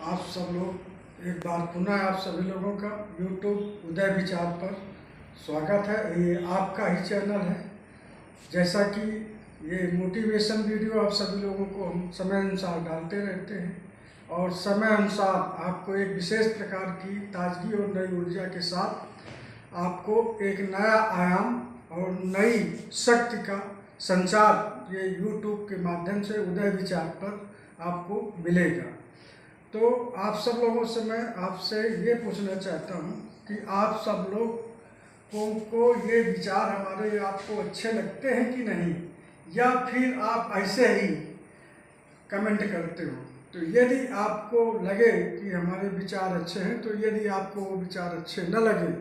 आप सब लोग एक बार पुनः आप सभी लोगों का YouTube उदय विचार पर स्वागत है। ये आपका ही चैनल है। जैसा कि ये मोटिवेशन वीडियो आप सभी लोगों को हम समय अनुसार डालते रहते हैं और समय अनुसार आपको एक विशेष प्रकार की ताजगी और नई ऊर्जा के साथ आपको एक नया आयाम और नई शक्ति का संचार ये YouTube के माध्यम से उदय विचार पर आपको मिलेगा। तो आप सब लोगों से मैं आपसे ये पूछना चाहता हूँ कि आप सब लोग को ये विचार हमारे आपको अच्छे लगते हैं कि नहीं, या फिर आप ऐसे ही कमेंट करते हो। तो यदि आपको लगे कि हमारे विचार अच्छे हैं, तो यदि आपको वो विचार अच्छे न लगे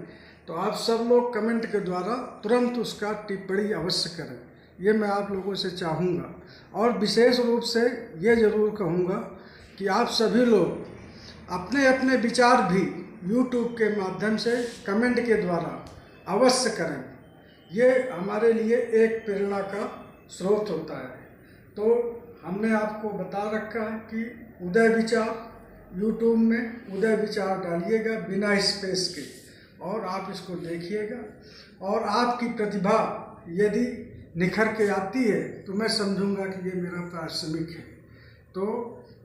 तो आप सब लोग कमेंट के द्वारा तुरंत उसका टिप्पणी अवश्य करें। ये मैं आप लोगों से चाहूँगा और विशेष रूप से ये ज़रूर कहूँगा कि आप सभी लोग अपने अपने विचार भी YouTube के माध्यम से कमेंट के द्वारा अवश्य करें। ये हमारे लिए एक प्रेरणा का स्रोत होता है। तो हमने आपको बता रखा है कि उदय विचार YouTube में उदय विचार डालिएगा बिना स्पेस के, और आप इसको देखिएगा और आपकी प्रतिभा यदि निखर के आती है तो मैं समझूंगा कि ये मेरा पारिश्रमिक है। तो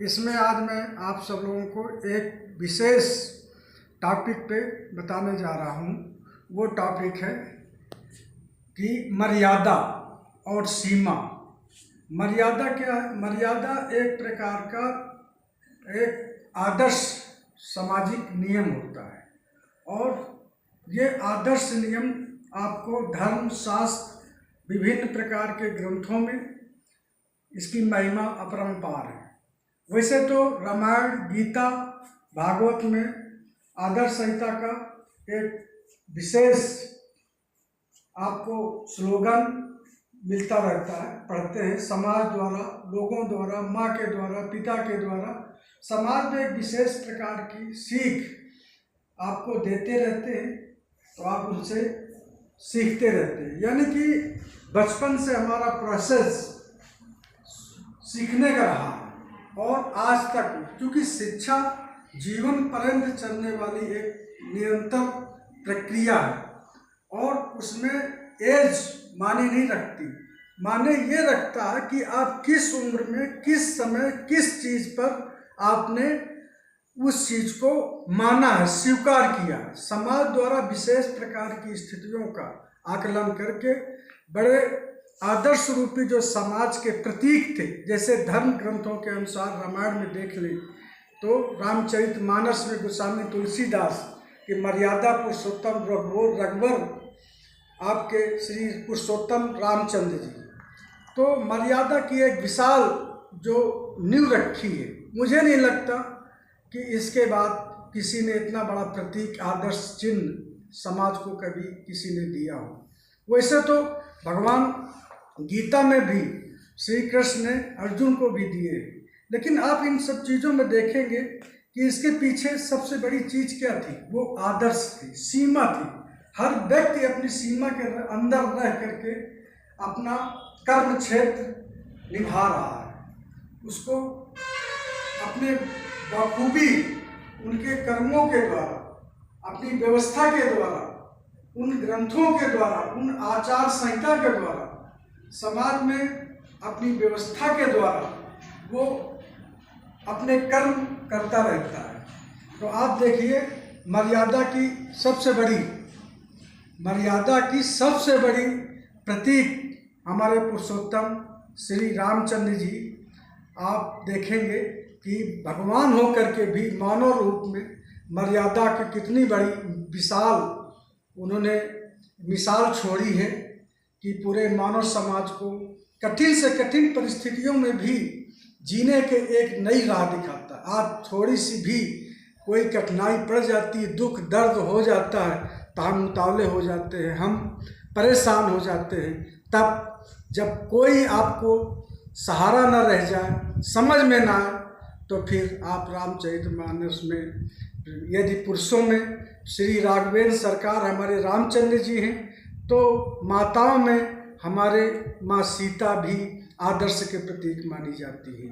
इसमें आज मैं आप सब लोगों को एक विशेष टॉपिक पे बताने जा रहा हूँ। वो टॉपिक है कि मर्यादा और सीमा। मर्यादा क्या है? मर्यादा एक प्रकार का एक आदर्श सामाजिक नियम होता है, और ये आदर्श नियम आपको धर्म शास्त्र विभिन्न प्रकार के ग्रंथों में इसकी महिमा अपरंपार है। वैसे तो रामायण, गीता, भागवत में आदर्श संहिता का एक विशेष आपको स्लोगन मिलता रहता है, पढ़ते हैं समाज द्वारा, लोगों द्वारा, माँ के द्वारा, पिता के द्वारा। समाज में एक विशेष प्रकार की सीख आपको देते रहते हैं, तो आप उनसे सीखते रहते हैं। यानी कि बचपन से हमारा प्रोसेस सीखने का रहा और आज तक, क्योंकि शिक्षा जीवन पर्यंत चलने वाली एक निरंतर प्रक्रिया है और उसमें एज माने नहीं रखती। माने ये रखता है कि आप किस उम्र में, किस समय, किस चीज़ पर आपने उस चीज़ को माना है, स्वीकार किया है। समाज द्वारा विशेष प्रकार की स्थितियों का आकलन करके बड़े आदर्श रूपी जो समाज के प्रतीक थे, जैसे धर्म ग्रंथों के अनुसार रामायण में देख लें तो रामचरितमानस में गोस्वामी तुलसीदास की मर्यादा पुरुषोत्तम रघुवर आपके श्री पुरुषोत्तम रामचंद्र जी, तो मर्यादा की एक विशाल जो नींव रखी है। मुझे नहीं लगता कि इसके बाद किसी ने इतना बड़ा प्रतीक, आदर्श चिन्ह समाज को कभी किसी ने दिया हो। वैसे तो भगवान गीता में भी श्री कृष्ण ने अर्जुन को भी दिए, लेकिन आप इन सब चीज़ों में देखेंगे कि इसके पीछे सबसे बड़ी चीज़ क्या थी? वो आदर्श थी, सीमा थी। हर व्यक्ति अपनी सीमा के अंदर रह करके अपना कर्म क्षेत्र निभा रहा है। उसको अपने बखूबी उनके कर्मों के द्वारा, अपनी व्यवस्था के द्वारा, उन ग्रंथों के द्वारा, उन आचार संहिता के द्वारा, समाज में अपनी व्यवस्था के द्वारा वो अपने कर्म करता रहता है। तो आप देखिए मर्यादा की सबसे बड़ी प्रतीक हमारे पुरुषोत्तम श्री रामचंद्र जी, आप देखेंगे कि भगवान होकर के भी मानव रूप में मर्यादा की कितनी बड़ी विशाल उन्होंने मिसाल छोड़ी है कि पूरे मानव समाज को कठिन से कठिन परिस्थितियों में भी जीने के एक नई राह दिखाता है। आज थोड़ी सी भी कोई कठिनाई पड़ जाती है, दुख दर्द हो जाता है तो हम उतावले हो जाते हैं, हम परेशान हो जाते हैं। तब जब कोई आपको सहारा न रह जाए, समझ में ना आए, तो फिर आप रामचरितमानस में, यदि पुरुषों में श्री राघवेंद्र सरकार हमारे रामचंद्र जी हैं, तो माताओं में हमारे माँ सीता भी आदर्श के प्रतीक मानी जाती है।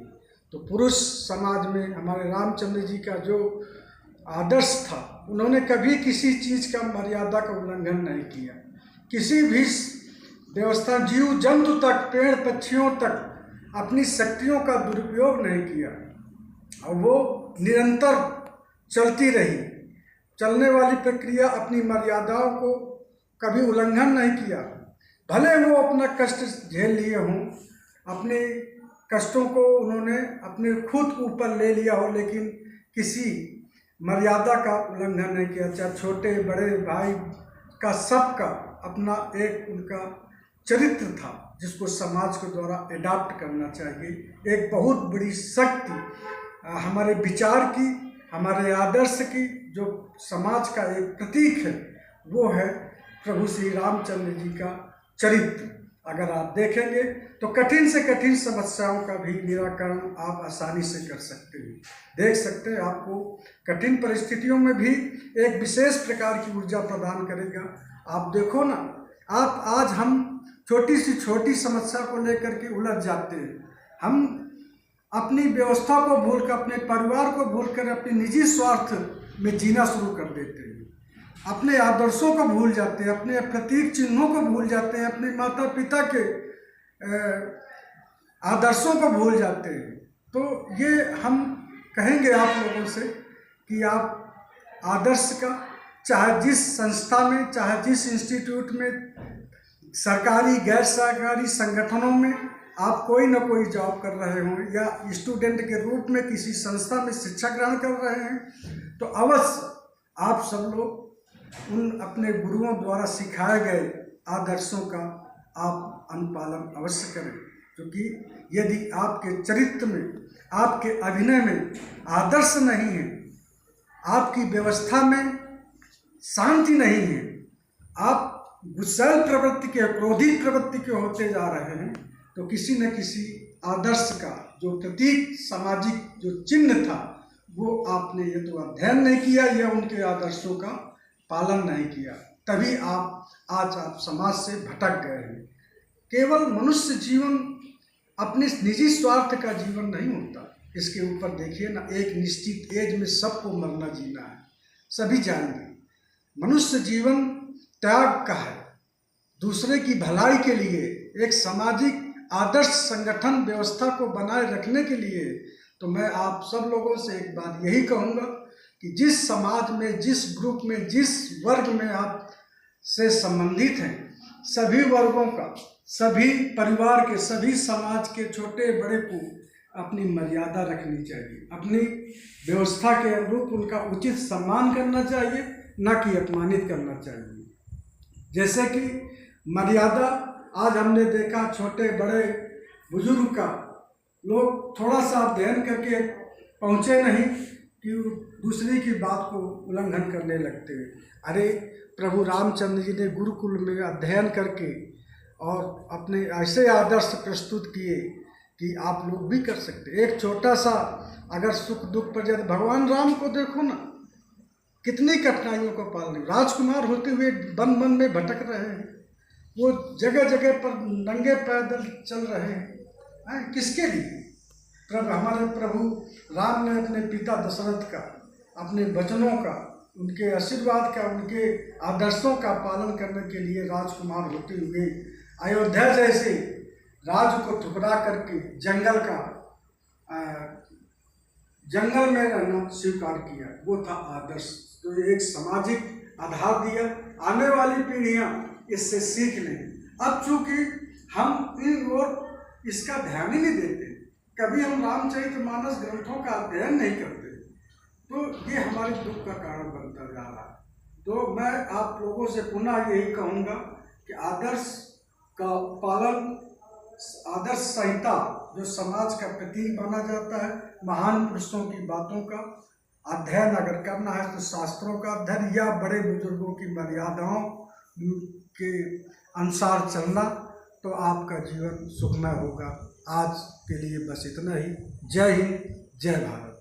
तो तो पुरुष समाज में हमारे रामचंद्र जी का जो आदर्श था, उन्होंने कभी किसी चीज़ का मर्यादा का उल्लंघन नहीं किया। किसी भी व्यवस्था, जीव जंतु तक, पेड़ पक्षियों तक अपनी शक्तियों का दुरुपयोग नहीं किया और वो निरंतर चलती रही। चलने वाली प्रक्रिया अपनी मर्यादाओं को कभी उल्लंघन नहीं किया। भले वो अपना कष्ट झेल लिए हों, अपने कष्टों को उन्होंने अपने खुद ऊपर ले लिया हो, लेकिन किसी मर्यादा का उल्लंघन नहीं किया। चाहे छोटे बड़े भाई का, सबका अपना एक उनका चरित्र था जिसको समाज के द्वारा एडाप्ट करना चाहिए। एक बहुत बड़ी शक्ति हमारे विचार की, हमारे आदर्श की, जो समाज का एक प्रतीक है, वो है प्रभु श्री रामचंद्र जी का चरित्र। अगर आप देखेंगे तो कठिन से कठिन समस्याओं का भी निराकरण आप आसानी से कर सकते हैं। देख सकते हैं, आपको कठिन परिस्थितियों में भी एक विशेष प्रकार की ऊर्जा प्रदान करेगा। आप देखो ना, आप आज हम छोटी से छोटी समस्या को लेकर के उलझ जाते हैं। हम अपनी व्यवस्था को भूलकर, अपने परिवार को भूलकर अपने निजी स्वार्थ में जीना शुरू कर देते हैं। अपने आदर्शों को भूल जाते हैं, अपने प्रतीक चिन्हों को भूल जाते हैं, अपने माता पिता के आदर्शों को भूल जाते हैं। तो ये हम कहेंगे आप लोगों से कि आप आदर्श का, चाहे जिस संस्था में, चाहे जिस इंस्टीट्यूट में, सरकारी गैर सरकारी संगठनों में आप कोई ना कोई जॉब कर रहे हों या स्टूडेंट के रूप में किसी संस्था में शिक्षा ग्रहण कर रहे हैं, तो अवश्य आप सब लोग उन अपने गुरुओं द्वारा सिखाए गए आदर्शों का आप अनुपालन अवश्य करें। क्योंकि यदि आपके चरित्र में, आपके अभिनय में आदर्श नहीं है, आपकी व्यवस्था में शांति नहीं है, आप गुस्सैल प्रवृत्ति के, क्रोधित प्रवृत्ति के होते जा रहे हैं, तो किसी न किसी आदर्श का जो प्रतीक, सामाजिक जो चिन्ह था, वो आपने ये तो अध्ययन नहीं किया या उनके आदर्शों का पालन नहीं किया, तभी आप समाज से भटक गए हैं। केवल मनुष्य जीवन अपने निजी स्वार्थ का जीवन नहीं होता। इसके ऊपर देखिए ना, एक निश्चित एज में सबको मरना जीना है, सभी जाएंगे। मनुष्य जीवन त्याग का है, दूसरे की भलाई के लिए, एक सामाजिक आदर्श संगठन व्यवस्था को बनाए रखने के लिए। तो मैं आप सब लोगों से एक बात यही कहूँगा कि जिस समाज में, जिस ग्रुप में, जिस वर्ग में आप से संबंधित हैं, सभी वर्गों का, सभी परिवार के, सभी समाज के छोटे बड़े को अपनी मर्यादा रखनी चाहिए। अपनी व्यवस्था के अनुरूप उनका उचित सम्मान करना चाहिए, न कि अपमानित करना चाहिए। जैसे कि मर्यादा, आज हमने देखा छोटे बड़े बुजुर्ग का लोग थोड़ा सा अध्ययन करके पहुँचे नहीं कि दूसरे की बात को उल्लंघन करने लगते हैं। अरे प्रभु रामचंद्र जी ने गुरुकुल में अध्ययन करके और अपने ऐसे आदर्श प्रस्तुत किए कि आप लोग भी कर सकते। एक छोटा सा अगर सुख दुख पर, जब भगवान राम को देखो ना, कितनी कठिनाइयों को पालने, राजकुमार होते हुए वन वन में भटक रहे हैं, वो जगह जगह पर नंगे पैदल चल रहे हैं। किसके लिए? हमारे प्रभु राम ने अपने पिता दशरथ का, अपने वचनों का, उनके आशीर्वाद का, उनके आदर्शों का पालन करने के लिए राजकुमार होते हुए अयोध्या जैसे राज्य को ठुकरा करके जंगल में रहना स्वीकार किया। वो था आदर्श। तो एक सामाजिक आधार दिया, आने वाली पीढ़ियां इससे सीख लें। अब चूंकि हम इन और इसका ध्यान ही नहीं देते, कभी हम रामचरितमानस ग्रंथों का अध्ययन नहीं करते, तो ये हमारे दुख का कारण बनता जा रहा है। तो मैं आप लोगों से पुनः यही कहूँगा कि आदर्श का पालन, आदर्श संहिता जो समाज का प्रतीक माना जाता है, महान पुरुषों की बातों का अध्ययन अगर करना है तो शास्त्रों का अध्ययन या बड़े बुजुर्गों की मर्यादाओं के अनुसार चलना, तो आपका जीवन सुखमय होगा। आज के लिए बस इतना ही। जय हिंद, जय भारत।